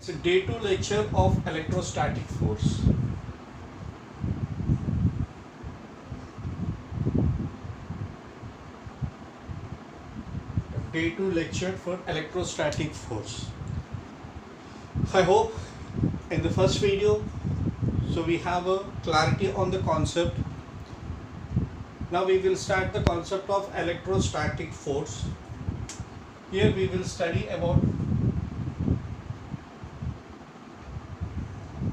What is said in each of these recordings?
It's a day 2 lecture of electrostatic force. Day 2 lecture for electrostatic force. I hope in the first video, so we have a clarity on the concept. Now we will start the concept of electrostatic force. Here we will study about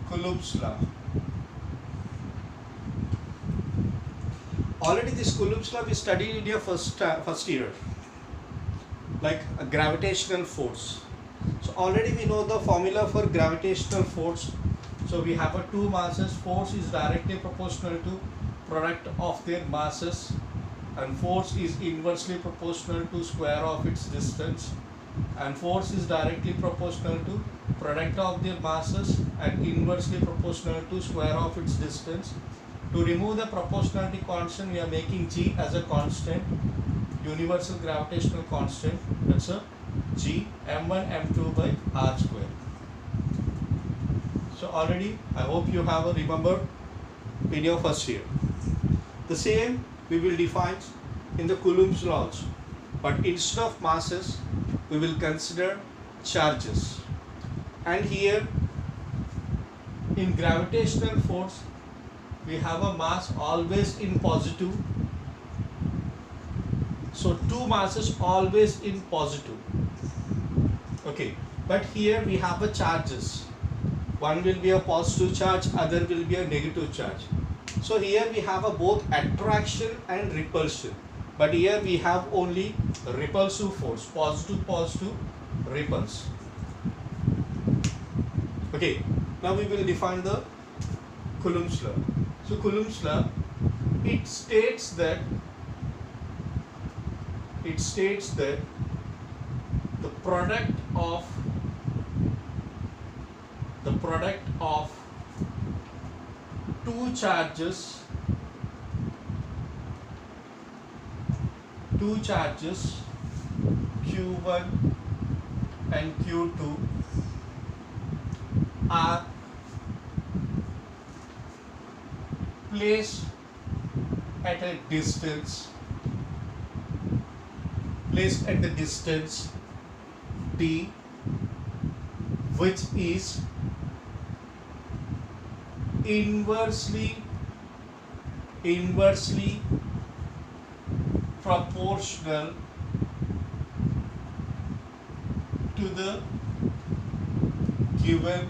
Coulomb's law. Already this Coulomb's law we studied in your first year, like a gravitational force. So already we know the formula for gravitational force. So we have a two masses. Force is directly proportional to product of their masses, and force is inversely proportional to square of its distance, and force is directly proportional to product of their masses and inversely proportional to square of its distance. To remove the proportionality constant, we are making G as a constant, universal gravitational constant. That's a G m1 m2 by r square. So already I hope you have a remember in your first year. The same we will define in the Coulomb's law also, but instead of masses we will consider charges. And here in gravitational force we have a mass always in positive, so two masses always in positive. Okay, but here we have a charges. One will be a positive charge, other will be a negative charge. So here we have a both attraction and repulsion, but here we have only repulsive force, positive repulse. Okay, now we will define the Coulomb's law. So Coulomb's law, it states that the product of two charges Q1 and Q2 are placed at the distance d, which is inversely proportional to the given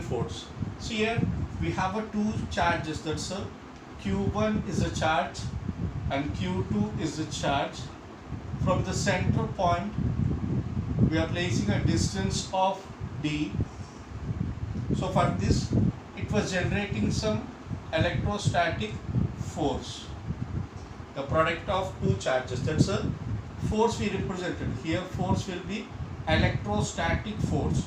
force. So here we have a two charges. That's a Q1 is a charge and Q2 is a charge. From the center point we are placing a distance of d. So for this it was generating some electrostatic force, the product of two charges. That's a force we represented here. Force will be electrostatic force.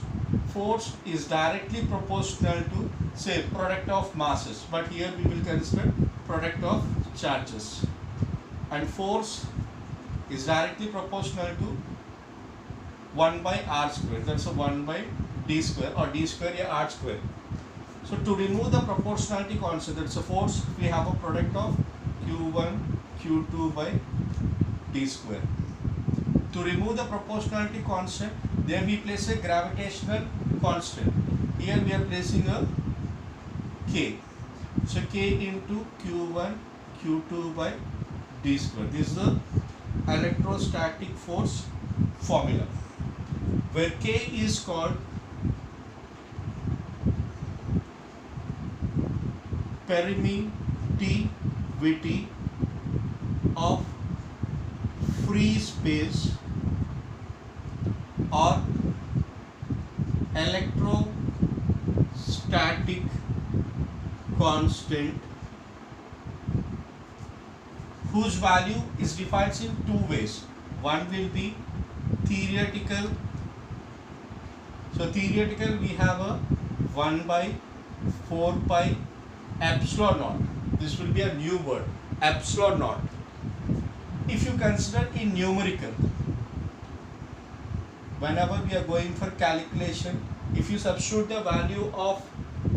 Force is directly proportional to, say, product of masses, but here we will consider product of charges, and force is directly proportional to 1 by r square. That's a 1 by d square, or d square r square. So to remove the proportionality constant, that's a force, we have a product of q1 q2 by d square. To remove the proportionality constant, then we place a gravitational constant. Here we are placing a k. So k into q1 q2 by d square. This is the electrostatic force formula, where k is called permittivity of free space or electrostatic constant, whose value is defined in two ways. One will be theoretical. So theoretical we have a 1 by 4 pi epsilon naught. This will be a new word, epsilon naught. If you consider in numerical, whenever we are going for calculation, if you substitute the value of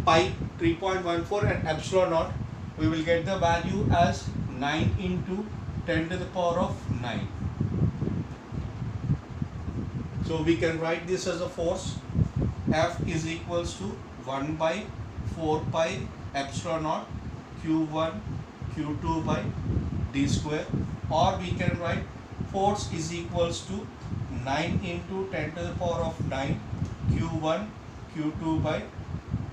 pi 3.14 and epsilon naught, we will get the value as 9 into 10 to the power of 9. So we can write this as a force. F is equals to 1 by 4 pi epsilon naught q1 q2 by d square, or we can write force is equals to 9 into 10 to the power of 9 q1 q2 by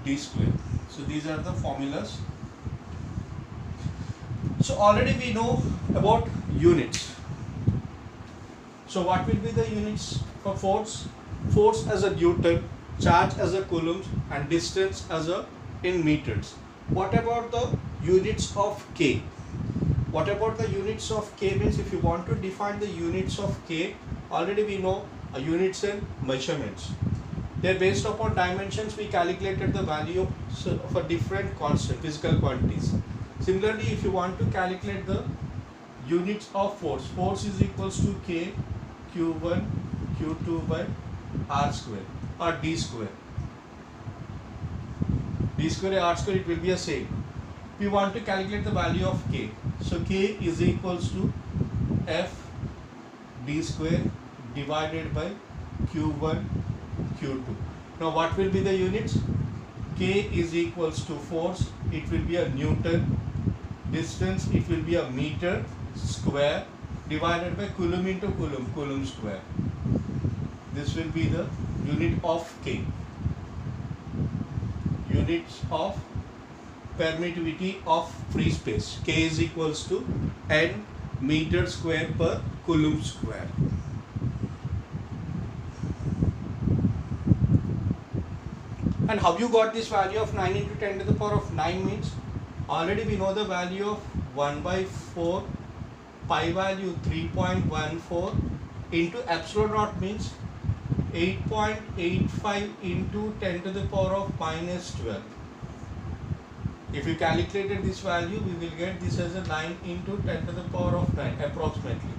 d square. So these are the formulas. So already we know about units. So what will be the units for force? Force as a Newton, charge as a coulomb, and distance as a in meters. What about the units of K? What about the units of K means if you want to define the units of K, already we know units and measurements. They are based upon dimensions. We calculated the value for different constant physical quantities. Similarly, if you want to calculate the units of force, force is equals to K q1 q2 by r square or d square. D square r square, it will be the same. We want to calculate the value of K. So K is equals to F d square divided by q1 q2. Now what will be the units? K is equals to force, it will be a Newton, distance it will be a meter square divided by coulomb into coulomb, coulomb square. This will be the unit of K. Units of permittivity of free space. K is equals to n meter square per coulomb square. And how you got this value of 9 into 10 to the power of 9 means? Already we know the value of 1 by 4 pi value 3.14 into epsilon naught means 8.85 into 10 to the power of minus 12. If you calculated this value, we will get this as a 9 into 10 to the power of 9 approximately.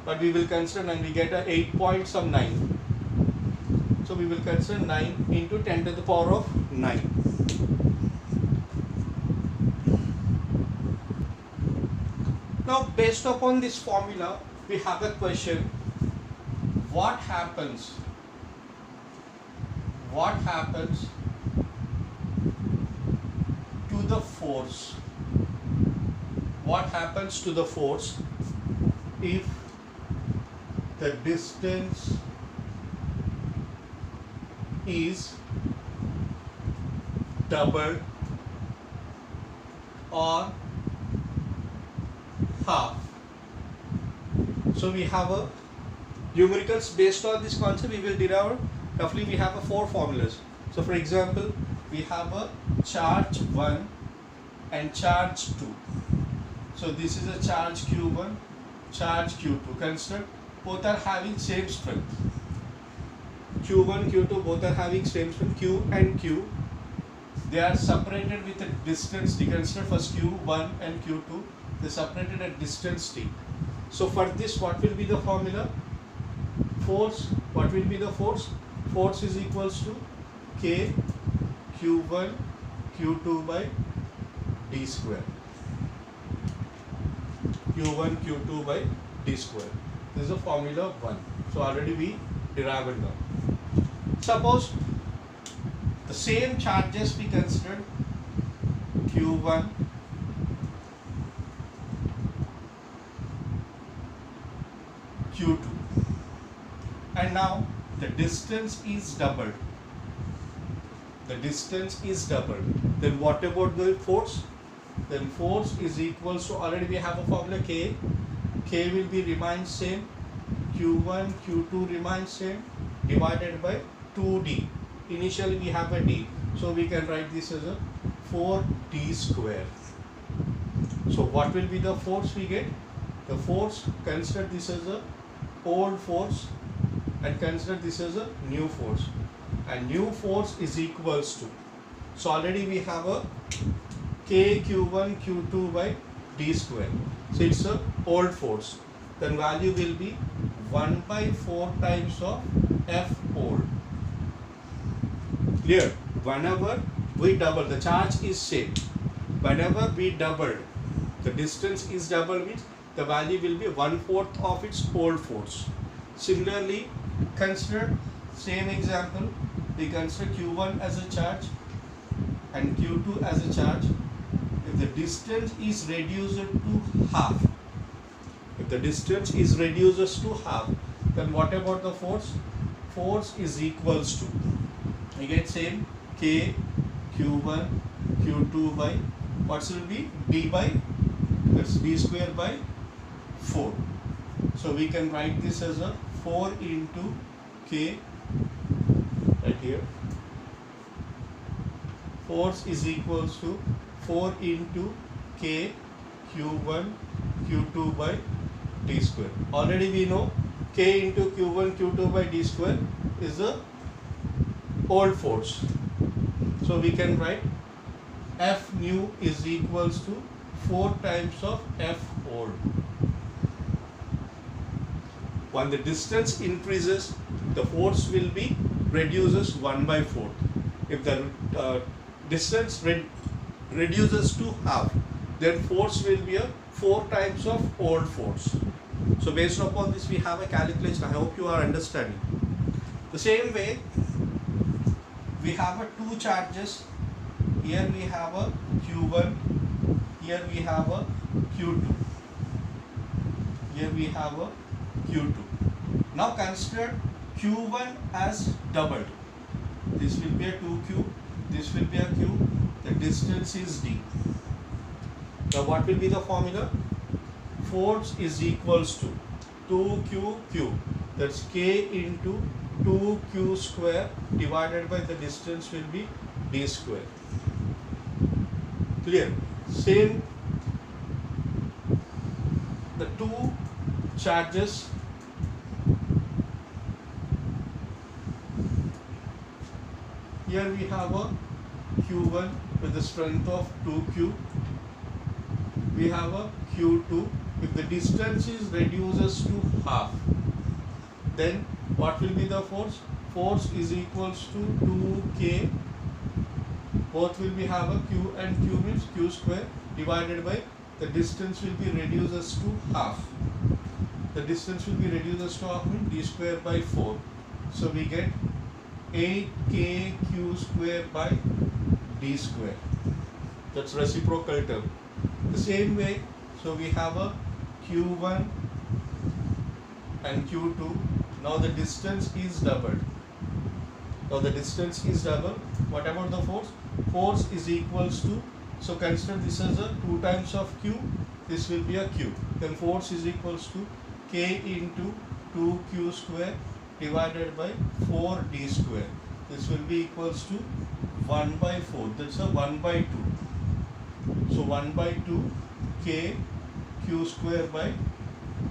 But we will consider and we get a 8 point some 9. So we will consider 9 into 10 to the power of 9. Now based upon this formula, we have a question. What happens to the force? What happens to the force if the distance is doubled or half? So we have a numericals based on this concept. We will derive roughly. We have a 4 formulas. So for example, we have a charge 1 and charge 2. So this is a charge q1, charge q2. Consider both are having same strength. Q1, Q2 both are having same strength. Q and Q, they are separated with a distance d. Consider first Q1 and Q2, they separated at distance t. So for this, what will be the formula? Force, what will be the force? Force is equals to K Q1 Q2 by d square. Q1 Q2 by d square. This is the formula 1. So already we derived it now. Suppose the same charges we considered Q1 Q2, and now the distance is doubled. The distance is doubled. Then what about the force? Then force is equals to, already we have a formula K. K will be remains same. Q1 Q2 remains same, divided by 2d. Initially we have a d, so we can write this as a 4d square. So what will be the force we get? The force, consider this as a old force and consider this as a new force, and new force is equals to, so already we have a K Q1 Q2 by d square. So it's a old force. Then value will be 1 by 4 times of F old. Clear? Whenever we double, the charge is same. Whenever we double, the distance is double means the value will be 1/4 of its old force. Similarly, consider same example. We consider Q1 as a charge and Q2 as a charge. If the distance is reduced to half, if the distance is reduced to half, then what about the force? Force is equals to, again same, K Q1 Q2 by, what will be? D by, that's D square by 4. So we can write this as a 4 into K right here. Force is equals to 4 into K Q1 Q2 by D square. Already we know K into Q1 Q2 by D square is the old force. So we can write F new is equals to 4 times of F old. When the distance increases, the force will be reduces 1 by 4. If the distance reduces to half, then force will be a 4 times of old force. So based upon this, we have a calculation. I hope you are understanding. The same way, we have a 2 charges. Here we have a Q1, here we have a Q2, here we have a Q2. Now consider Q1 as doubled. This will be a 2Q, this will be a Q, the distance is D. Now what will be the formula? Force is equals to 2QQ, that's K into 2Q square divided by the distance will be D square. Clear? Same, the 2 charges, here we have a Q1 with the strength of 2Q, we have a Q2. If the distance is reduces to half, then what will be the force? Force is equals to 2K, both will be have a Q and Q means Q square divided by the distance will be reduces to half. The distance will be reduces to half means D square by 4. So we get 8KQ square by D square. That's reciprocal term. The same way, so we have a Q1 and Q2. Now the distance is doubled. Now the distance is double. What about the force? Force is equals to, so consider this as a 2 times of Q. This will be a Q. Then force is equals to K into 2Q square divided by 4D square. This will be equals to 1 by 4. That's a 1 by 2. So 1 by 2 K Q square by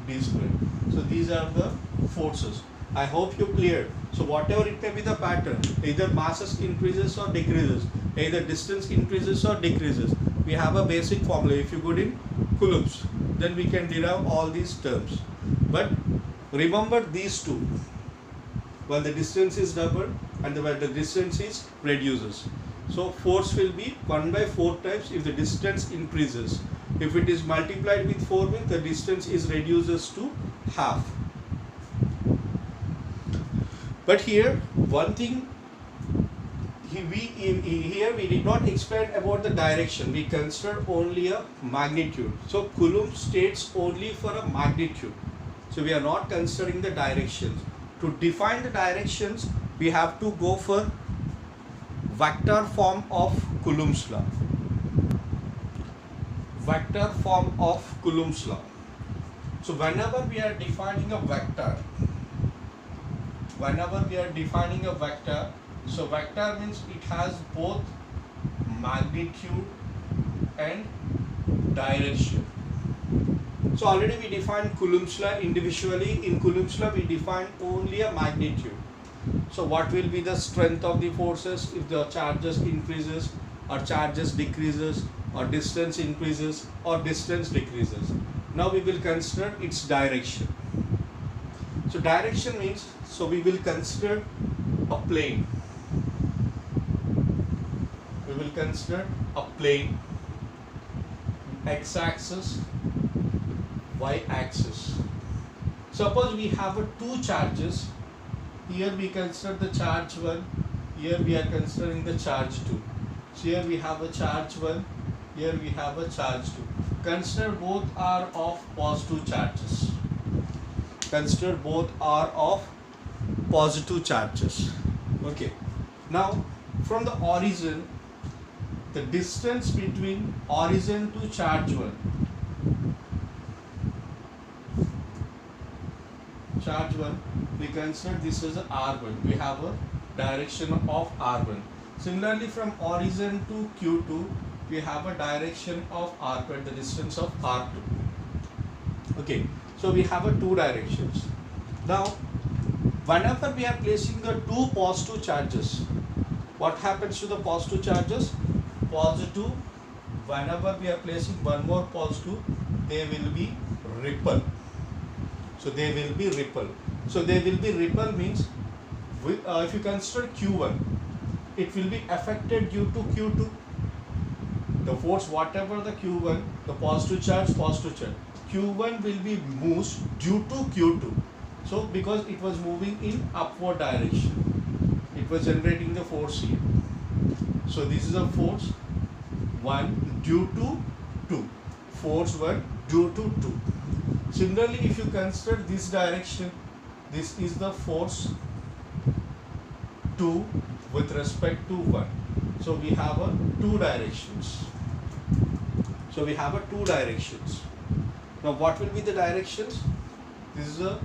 D square. So these are the forces. I hope you cleared. So whatever it may be the pattern, either masses increases or decreases, either distance increases or decreases, we have a basic formula. If you go in coulombs, then we can derive all these terms. But remember these two. When the distance is doubled and when the distance is reduces. So force will be 1 by 4 times if the distance increases. If it is multiplied with 4 means the distance is reduces to half. But here one thing, here we did not explain about the direction. We consider only a magnitude. So Coulomb states only for a magnitude. So we are not considering the directions. To define the directions, we have to go for vector form of Coulomb's law. Vector form of Coulomb's law. So whenever we are defining a vector, so vector means it has both magnitude and direction. So already we defined Coulomb's law individually. In Coulomb's law we define only a magnitude. So what will be the strength of the forces if the charges increases or charges decreases or distance increases or distance decreases. Now we will consider its direction. So direction means, so we will consider a plane. We will consider a plane, x-axis, y-axis. Suppose we have two charges. Here we consider the charge 1, here we are considering the charge 2. So here we have a charge 1, here we have a charge 2. Consider both are of positive charges. Consider both are of positive charges. Okay. Now from the origin, the distance between origin to charge 1. Charge 1, we consider this as a R1. We have a direction of R1. Similarly, from origin to Q2, we have a direction of R2 at the distance of R2. Okay, so we have a two directions. Now, whenever we are placing the two positive charges, what happens to the positive charges? Positive, whenever we are placing one more positive, they will be repel. So they will be repel. So they will be repel means, if you consider Q1, it will be affected due to Q2. The force, whatever the Q1, the positive charge, Q1 will be moved due to Q2. So because it was moving in upward direction, it was generating the force here. So this is a force 1 due to 2. Force 1 due to 2. Similarly, if you consider this direction, this is the force 2 with respect to 1. So we have a two directions. So we have a two directions. Now what will be the directions? This is a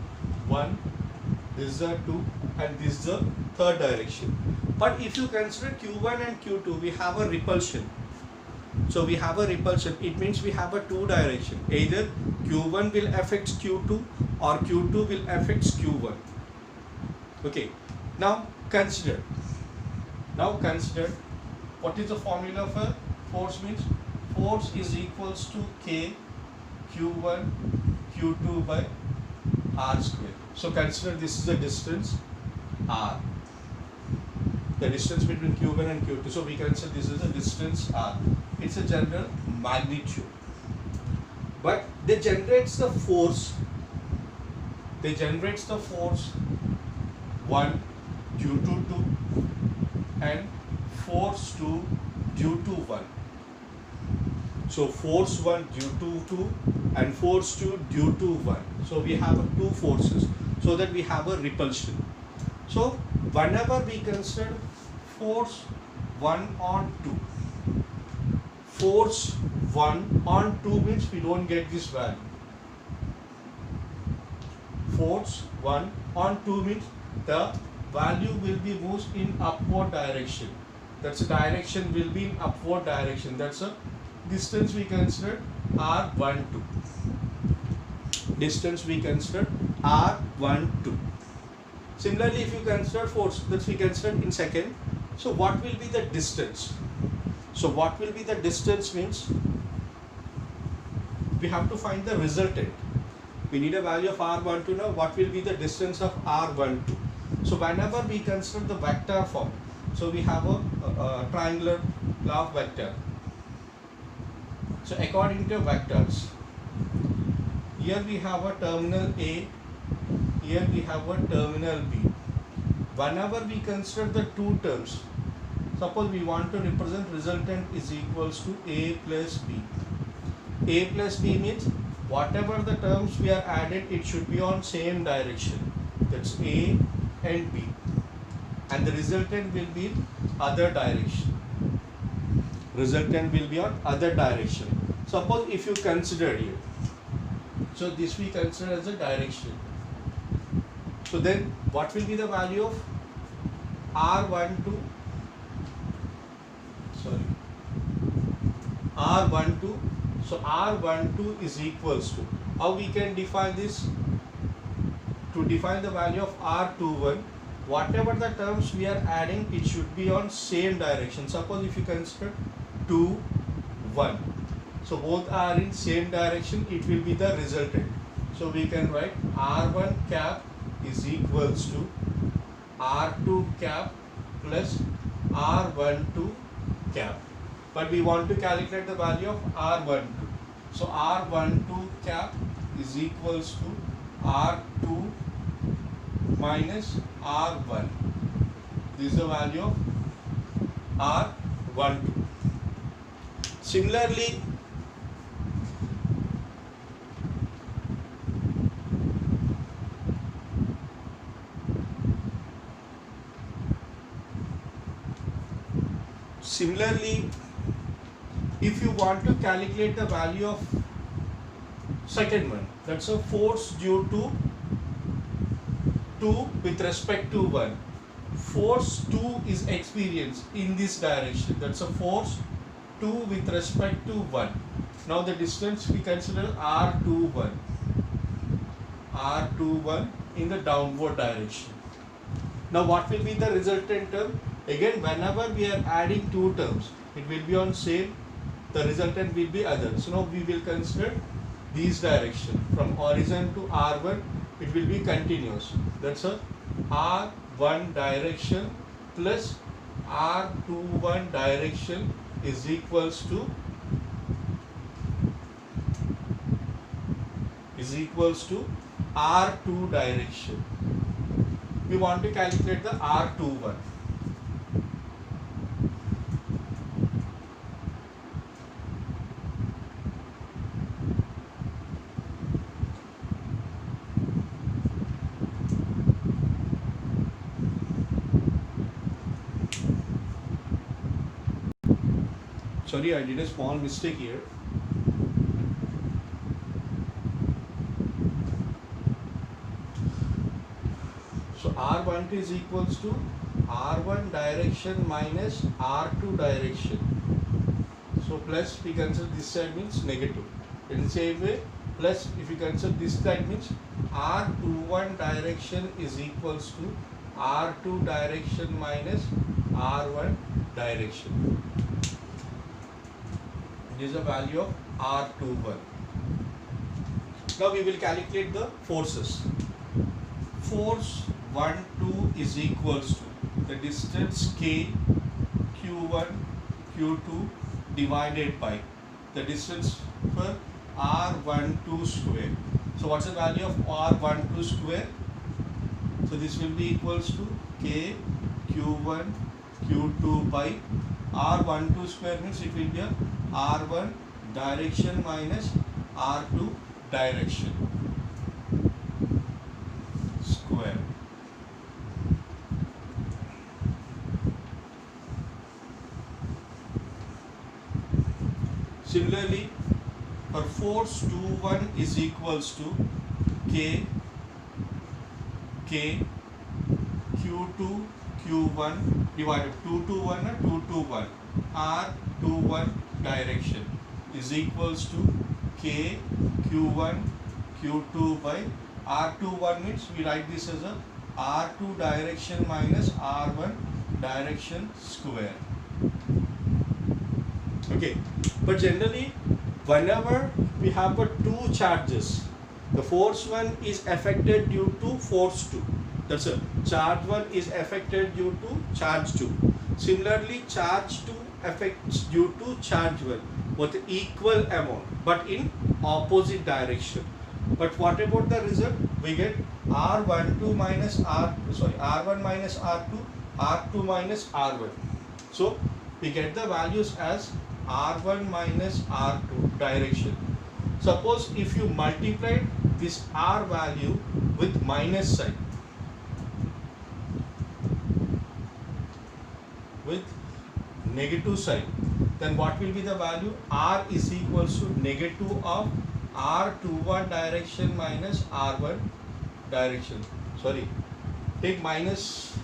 1, this is a 2, and this is the third direction. But if you consider Q1 and Q2, we have a repulsion. So we have a repulsion. It means we have a two direction. Either Q1 will affect Q2 or Q2 will affect Q1. Okay. Now consider what is the formula for force means? Force is equals to K Q1 Q2 by R square. So consider this is the distance R. The distance between Q1 and Q2. So we consider this is the distance R. It's a general magnitude. But they generates the force. They generates the force 1 due to 2 and force 2 due to 1. So force 1 due to 2 and force 2 due to 1. So we have two forces, so that we have a repulsion. So whenever we consider force 1 on 2, force 1 on 2 means we don't get this value. Force 1 on 2 means the value will be moved in upward direction. That's a direction will be in upward direction. That's a distance we consider R12. Distance we consider R12. Similarly, if you consider force, that we consider in second. So what will be the distance? So what will be the distance means we have to find the resultant. We need a value of R12 now. What will be the distance of R12? So whenever we consider the vector form, so we have a triangular law of vector. So according to vectors, here we have a terminal A, here we have a terminal B. Whenever we consider the two terms, suppose we want to represent resultant is equals to A plus B. A plus B means whatever the terms we are added, it should be on same direction. That's A and B. And the resultant will be other direction. Resultant will be on other direction. Suppose if you consider here, so this we consider as a direction. So then what will be the value of R12? R12. So R12 is equals to, how we can define this? To define the value of R21, whatever the terms we are adding, it should be on same direction. Suppose if you consider 2, 1. So both are in same direction, it will be the resultant. So we can write R1 cap is equals to R2 cap plus R12 cap. But we want to calculate the value of R12. So R12 cap is equals to R2 minus R1. This is the value of R12. Similarly, if you want to calculate the value of second one, that's a force due to 2 with respect to 1. Force 2 is experienced in this direction. That's a force 2 with respect to 1. Now the distance we consider R21. R21 in the downward direction. Now what will be the resultant term? Again, whenever we are adding two terms, it will be on same, the resultant will be other. So now we will consider these direction. From origin to R1, it will be continuous. That's a R1 direction plus R21 direction is equals to R2 direction. We want to calculate the R21. Sorry, I did a small mistake here. So R12 is equals to R1 direction minus R2 direction. So plus, we consider this side means negative. In the same way, plus if you consider this side means R21 direction is equals to R2 direction minus R1 direction. This is the value of R21. Now we will calculate the forces. Force 1, 2 is equals to the distance K, Q1, Q2 divided by the distance for R12 square. So what's the value of R12 square? So this will be equals to K, Q1, Q2 by R12 square means it will be a R1 direction minus R2 direction square. Similarly, for force 21 is equals to K, Q2, Q1 divided 2 to 1 or 2 to 1 R21 direction is equals to K, Q1, Q2 by R21 means we write this as a R2 direction minus R1 direction square. Okay, but generally whenever we have two charges, the force 1 is affected due to force 2. That's it. Charge 1 is affected due to charge 2. Similarly, charge 2 affects due to charge 1 with equal amount but in opposite direction. But what about the result? We get R12 minus R1 minus R2, R2 minus R1. So we get the values as R1 minus R2 direction. Suppose if you multiply this R value with minus sign, with negative sign, then what will be the value? R is equals to negative of R21 direction minus R1 direction. Sorry, take minus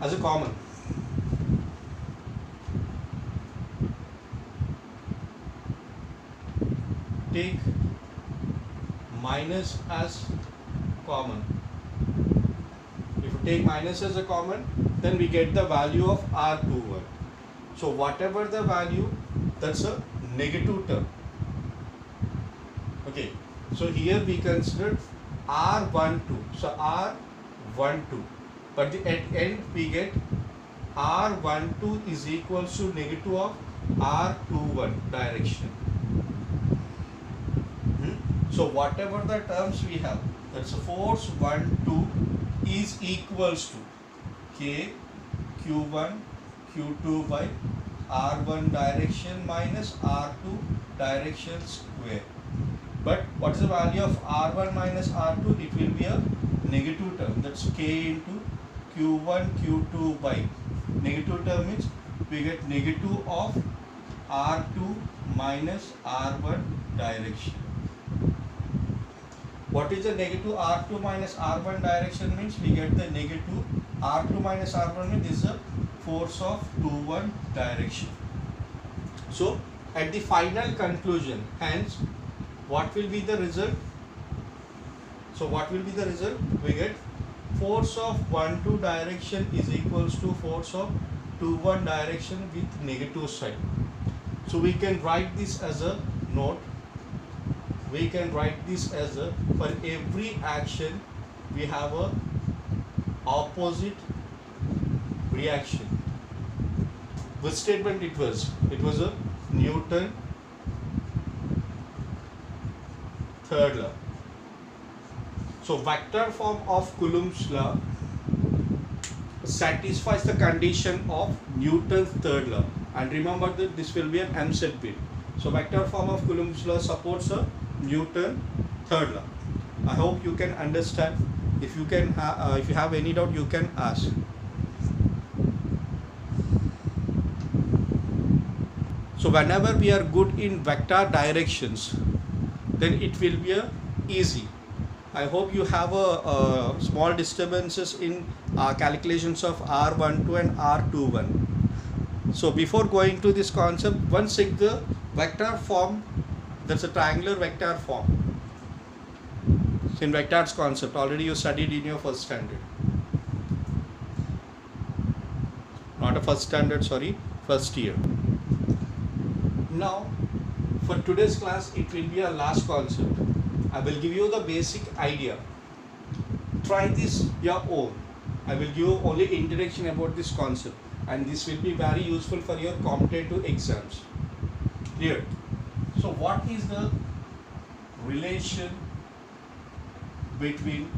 as a common. Take minus as common. If you take minus as a common, then we get the value of R21. So whatever the value, that's a negative term. Okay, So here we consider R12. So R12. But at end we get R12 is equals to negative of R21 direction. So whatever the terms we have, that's a force 1, 2 is equals to K Q1 Q2 by R1 direction minus R2 direction square. But what is the value of R1 minus R2? It will be a negative term. That's K into Q1 Q2 by negative term means we get negative of R2 minus R1 direction. What is the negative R2 minus R1 direction means? We get the negative R2 minus R1 means this is a force of 2-1 direction. So at the final conclusion, hence what will be the result? So what will be the result? We get force of 1-2 direction is equals to force of 2-1 direction with negative sign. So we can write this as a note. We can write this as a, for every action we have a opposite reaction. Which statement it was? It was a Newton third law. So vector form of Coulomb's law satisfies the condition of Newton's third law. And remember that this will be an MZ bit. So vector form of Coulomb's law supports a Newton third law. I hope you can understand. If you can, if you have any doubt, you can ask. So whenever we are good in vector directions, then it will be easy. I hope you have a small disturbances in calculations of R12 and R21. So before going to this concept, once check the vector form. That's a triangular vector form. So in vectors concept, already you studied in your first standard. Not a first standard, sorry, first year. Now, for today's class, it will be a last concept. I will give you the basic idea. Try this your own. I will give you only introduction about this concept, and this will be very useful for your competitive exams. Clear? So what is the relation between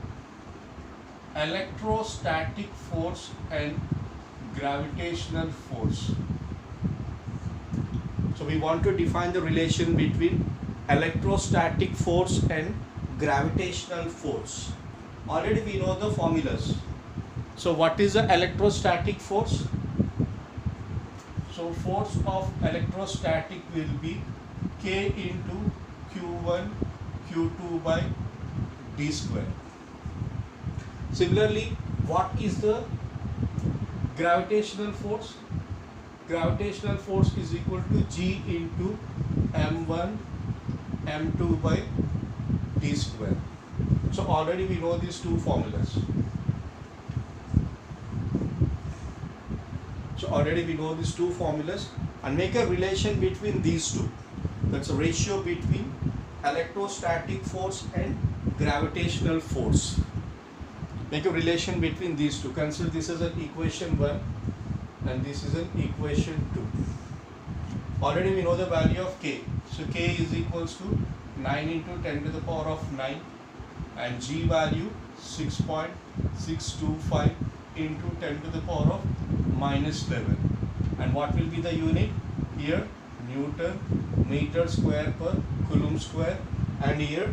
electrostatic force and gravitational force? So we want to define the relation between electrostatic force and gravitational force. Already we know the formulas. So what is the electrostatic force? So force of electrostatic will be K into Q1 Q2 by D square. Similarly, what is the gravitational force? Gravitational force is equal to G into M1 M2 by D square. So already we know these two formulas. So already we know these two formulas, and make a relation between these two. That's a ratio between electrostatic force and gravitational force. Make a relation between these two. Consider this as an equation 1 and this is an equation 2. Already we know the value of K. So K is equals to 9 into 10 to the power of 9 and G value 6.625 into 10 to the power of minus 11. And what will be the unit? Here Newton meter square per Coulomb square, and here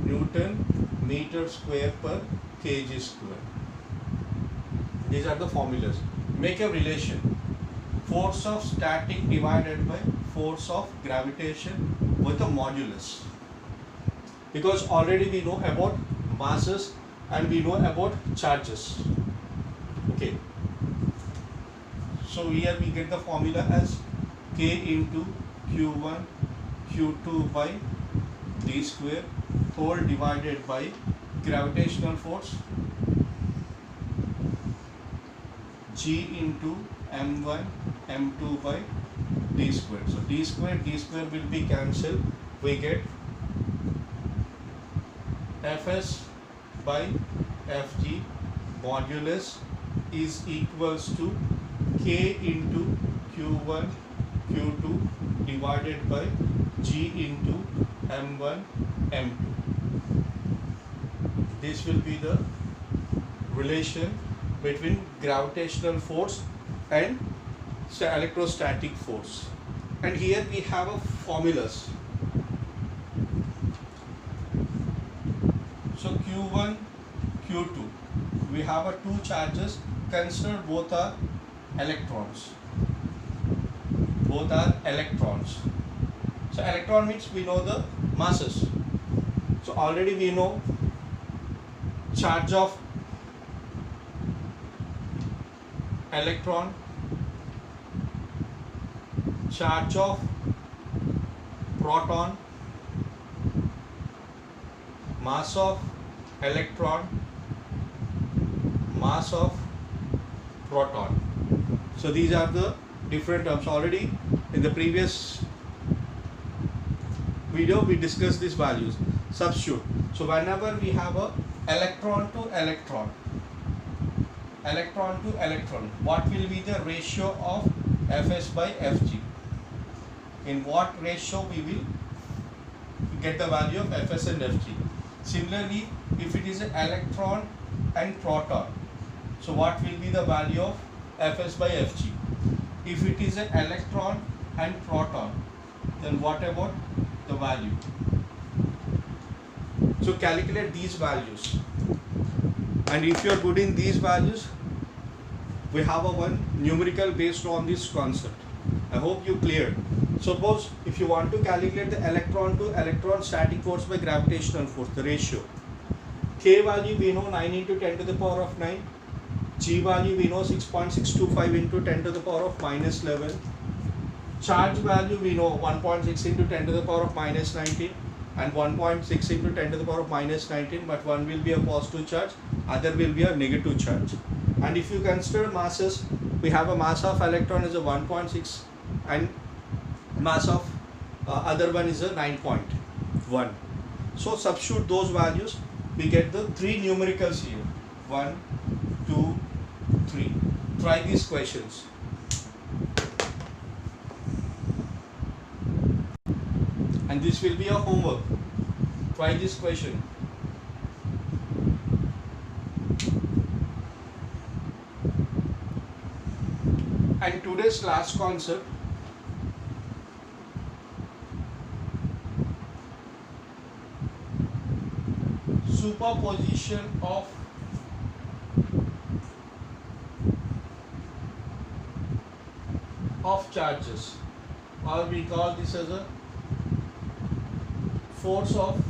Newton meter square per kg square. These are the formulas. Make a relation. Force of static divided by force of gravitation with a modulus. Because already we know about masses and we know about charges. Okay. So here we get the formula as K into Q1 Q2 by D square whole divided by gravitational force G into M1 M2 by D square. So D square will be cancelled. We get Fs by Fg modulus is equals to K into Q1 Q2 divided by G into M1 M2. This will be the relation between gravitational force and electrostatic force. And here we have a formulas. So Q1, Q2, we have a two charges. Consider both are electrons. Both are electrons. So electron means we know the masses. So already we know charge of electron, charge of proton, mass of electron, mass of proton. So these are the different terms. Already in the previous video we discussed these values. Substitute. So whenever we have a electron to electron, what will be the ratio of Fs by Fg? In what ratio we will get the value of Fs and Fg? Similarly, if it is an electron and proton, so what will be the value of Fs by Fg? If it is an electron and proton, then what about the value? So calculate these values, and if you are good in these values, we have a one numerical based on this concept. I hope you cleared. Suppose if you want to calculate the electron to electron static force by gravitational force, the ratio, K value we know 9 into 10 to the power of 9, G value we know 6.625 into 10 to the power of minus 11, charge value we know 1.6 into 10 to the power of minus 19 and 1.6 into 10 to the power of minus 19, but one will be a positive charge, other will be a negative charge. And if you consider masses, we have a mass of electron is a 1.6 and mass of other one is a 9.1. So substitute those values, we get the three numericals here, 1, 2, 3. Try these questions. And this will be a homework. Try this question. And today's last concept, superposition of charges, or we call this as a force of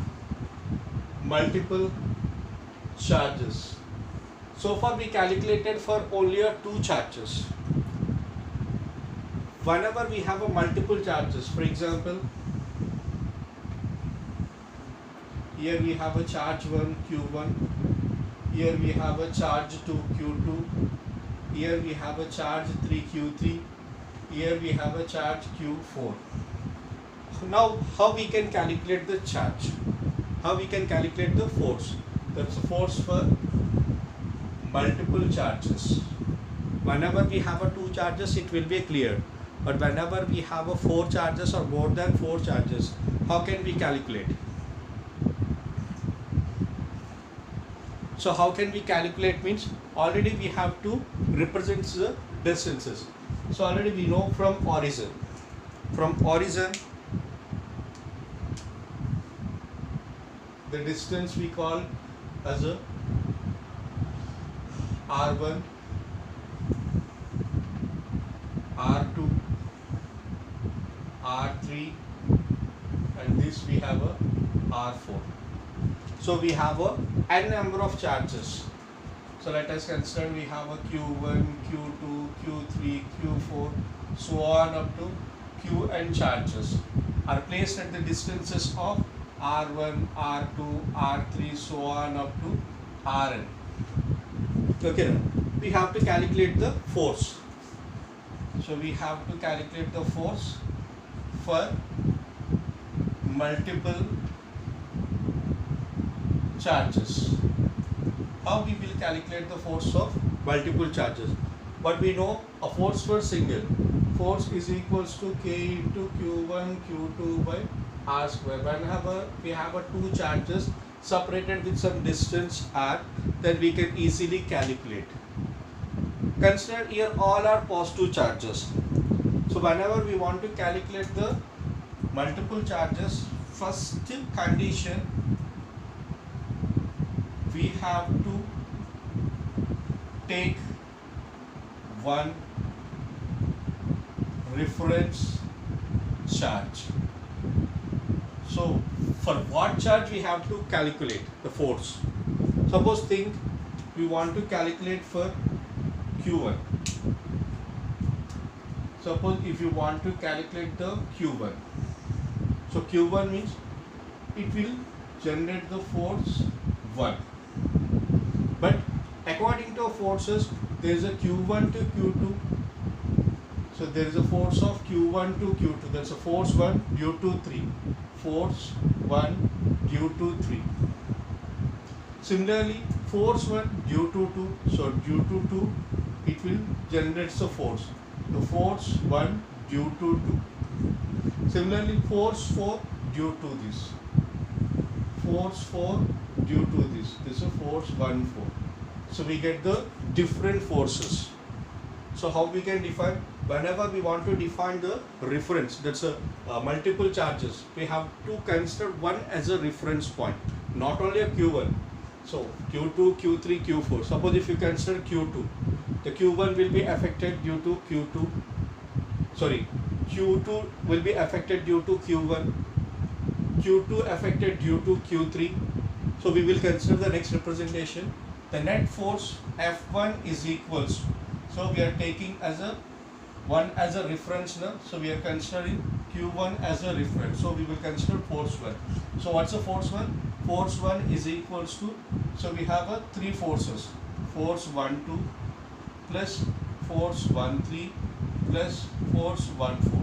multiple charges. So far we calculated for only two charges. Whenever we have a multiple charges, for example, here we have a charge 1 Q1, here we have a charge 2 Q2, here we have a charge 3 Q3, here we have a charge Q4. Now how we can calculate the charge? How we can calculate the force? That's the force for multiple charges. Whenever we have a two charges, it will be clear. But whenever we have a four charges or more than four charges, how can we calculate? So how can we calculate means already we have to represent the distances. So already we know from origin. From origin, the distance we call as a R1, R2, R3, and this we have a R4. So we have a n number of charges. So let us consider we have a Q1, Q2, Q3, Q4, so on up to Qn charges are placed at the distances of R1, R2, R3, so on up to Rn. Okay, we have to calculate the force. So we have to calculate the force for multiple charges. How we will calculate the force of multiple charges? But we know a force for single. Force is equals to K into Q1 Q2 by R square. Whenever we have a two charges separated with some distance r, then we can easily calculate. Consider here all are positive charges. So whenever we want to calculate the multiple charges, first condition we have to take one reference charge. So for what charge we have to calculate the force? Suppose think we want to calculate for Q1. Suppose if you want to calculate the Q1. So Q1 means it will generate the force 1. But according to forces, there is a Q1 to Q2. So there is a force of Q1 to Q2. That's a force 1 due to 3. Force 1 due to 3. Similarly, force 1 due to 2. So due to 2, it will generate the force. The force 1 due to 2. Similarly, force 4 due to this. Force 4 due to this. This is force 1, 4. So we get the different forces. So how we can define? Whenever we want to define the reference, that's a multiple charges, we have to consider one as a reference point, not only a Q1. So Q2, Q3, Q4. Suppose if you consider Q2, the Q1 will be affected due to Q2. Sorry, Q2 will be affected due to Q1. Q2 affected due to Q3. So we will consider the next representation. The net force F1 is equals. So we are taking as a one as a reference now. So we are considering Q1 as a reference. So we will consider force 1. So what's the force 1? Force 1 is equals to, so we have a three forces. Force 1, 2 plus force 1, 3 plus force 1, 4.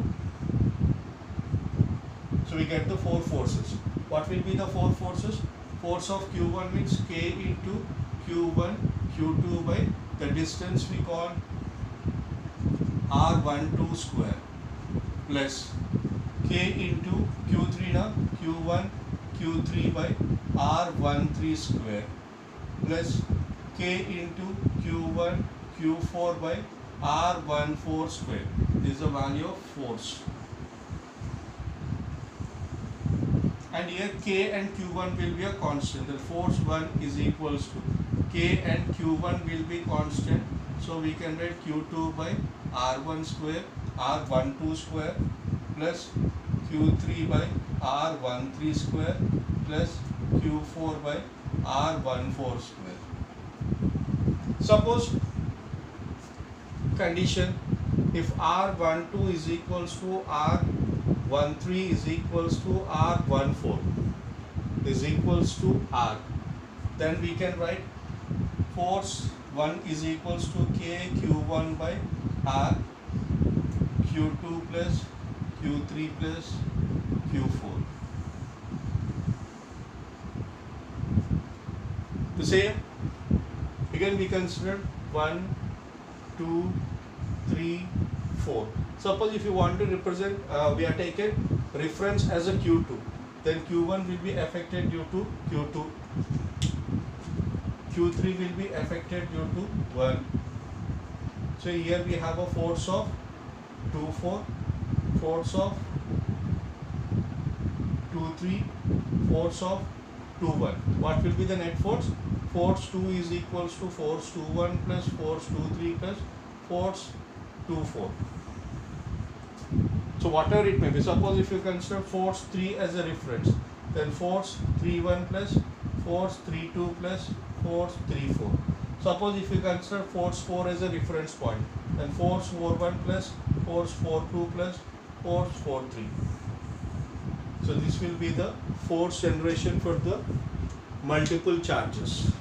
So we get the four forces. What will be the four forces? Force of Q1 means K into Q1 Q2 by the distance we call R12 square plus K into Q3 now Q1 Q3 by R13 square plus K into Q1 Q4 by R14 square. This is the value of force. And here K and Q1 will be a constant. The force 1 is equals to K and Q1 will be constant. So we can write Q2 by R1 square, R12 square plus Q3 by R13 square plus Q4 by R14 square. Suppose condition, if R12 is equals to R13 is equals to R14 is equals to R, then we can write force 1 is equals to K Q1 by R, Q2 plus Q3 plus Q4. The same, again we consider 1, 2, 3, 4. Suppose if you want to represent, we are taken reference as a Q2, then Q1 will be affected due to Q2. Q3 will be affected due to 1. So here we have a force of 2, 4, force of 2, 3, force of 2, 1. What will be the net force? Force 2 is equals to force 2, 1 plus force 2, 3 plus force 2, 4. So whatever it may be, suppose if you consider force 3 as a reference, then force 3, 1 plus force 3, 2 plus force 3, 4. Suppose if you consider force 4 as a reference point, then force 4, 1 plus force 4, 2 plus force 4, 3. So this will be the force generation for the multiple charges.